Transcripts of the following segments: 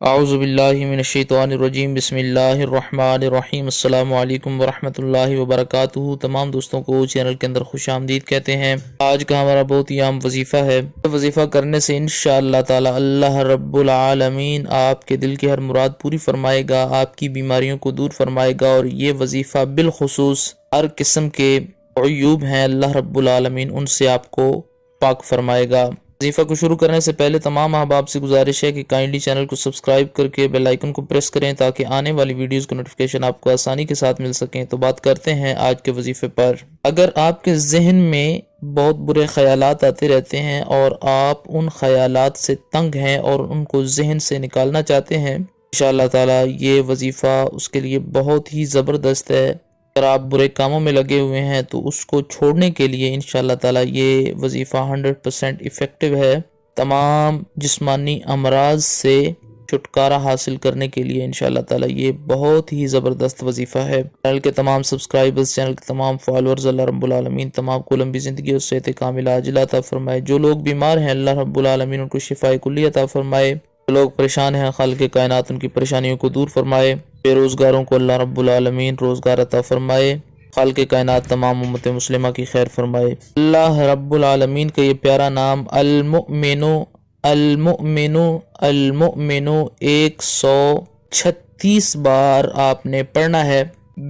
اعوذ باللہ من الشیطان الرجیم، بسم اللہ الرحمن الرحیم۔ السلام علیکم ورحمۃ اللہ وبرکاتہ۔ تمام دوستوں کو چینل کے اندر خوش آمدید کہتے ہیں۔ آج کا ہمارا بہت ہی عام وظیفہ ہے۔ وظیفہ کرنے سے انشاءاللہ تعالی اللہ رب العالمین آپ کے دل کی ہر مراد پوری فرمائے گا، آپ کی بیماریوں کو دور فرمائے گا، اور یہ وظیفہ بالخصوص ہر قسم کے عیوب ہیں اللہ رب العالمین ان سے آپ کو پاک فرمائے گا۔ وظیفہ کو شروع کرنے سے پہلے تمام احباب سے گزارش ہے کہ کائنڈلی چینل کو سبسکرائب کر کے بیل آئیکن کو پریس کریں تاکہ آنے والی ویڈیوز کی نوٹیفیکیشن آپ کو آسانی کے ساتھ مل سکیں۔ تو بات کرتے ہیں آج کے وظیفے پر۔ اگر آپ کے ذہن میں بہت برے خیالات آتے رہتے ہیں اور آپ ان خیالات سے تنگ ہیں اور ان کو ذہن سے نکالنا چاہتے ہیں، انشاءاللہ تعالی یہ وظیفہ اس کے لیے بہت ہی زبردست ہے۔ اگر آپ برے کاموں میں لگے ہوئے ہیں تو اس کو چھوڑنے کے لیے انشاءاللہ تعالی یہ وظیفہ 100% ایفیکٹو ہے۔ تمام جسمانی امراض سے چھٹکارا حاصل کرنے کے لیے انشاءاللہ تعالی یہ بہت ہی زبردست وظیفہ ہے۔ چینل کے تمام سبسکرائبرز، چینل کے تمام فالورز، اللہ رب العالمین تمام کو لمبی زندگی اور صحت کاملہ عاجلہ عطا فرمائے۔ جو لوگ بیمار ہیں اللہ رب العالمین ان کو شفاء کلی عطا فرمائے۔ جو لوگ پریشان ہیں خالق کائنات ان کی پریشانیوں کو دور فرمائے۔ بے روزگاروں کو اللہ رب العالمین روزگار عطا فرمائے۔ خالق کائنات تمام امت مسلمہ کی خیر فرمائے۔ اللہ رب العالمین کا یہ پیارا نام المؤمنو المؤمنو المؤمنو 136 بار آپ نے پڑھنا ہے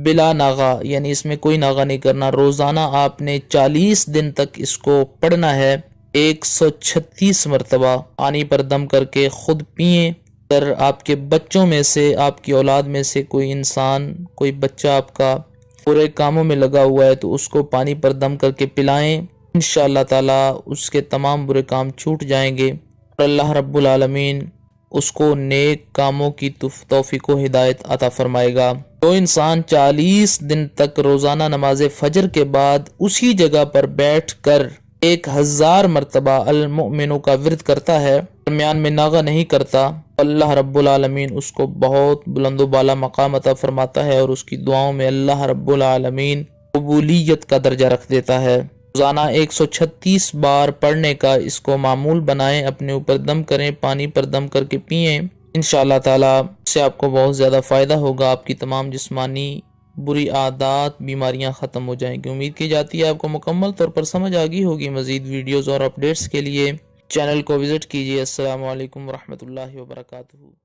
بلا ناغہ، یعنی اس میں کوئی ناغہ نہیں کرنا۔ روزانہ آپ نے 40 دن تک اس کو پڑھنا ہے 136 مرتبہ۔ پانی پر دم کر کے خود پئیں۔ اگر آپ کے بچوں میں سے، آپ کی اولاد میں سے کوئی انسان، کوئی بچہ آپ کا برے کاموں میں لگا ہوا ہے تو اس کو پانی پر دم کر کے پلائیں، انشاءاللہ تعالی اس کے تمام برے کام چھوٹ جائیں گے اور اللہ رب العالمین اس کو نیک کاموں کی توفیق و ہدایت عطا فرمائے گا۔ جو انسان 40 دن تک روزانہ نماز فجر کے بعد اسی جگہ پر بیٹھ کر 1000 مرتبہ المؤمنوں کا ورد کرتا ہے، درمیان میں ناغہ نہیں کرتا، اللہ رب العالمین اس کو بہت بلند و بالا مقام عطا فرماتا ہے اور اس کی دعاؤں میں اللہ رب العالمین قبولیت کا درجہ رکھ دیتا ہے۔ روزانہ 136 بار پڑھنے کا اس کو معمول بنائیں، اپنے اوپر دم کریں، پانی پر دم کر کے پئیں، انشاءاللہ تعالی اس سے آپ کو بہت زیادہ فائدہ ہوگا۔ آپ کی تمام جسمانی بری عادات، بیماریاں ختم ہو جائیں گی۔ امید کی جاتی ہے آپ کو مکمل طور پر سمجھ آ گئی ہوگی۔ مزید ویڈیوز اور اپڈیٹس کے لیے چینل کو وزٹ کیجیے۔ السلام علیکم ورحمۃ اللہ وبرکاتہ۔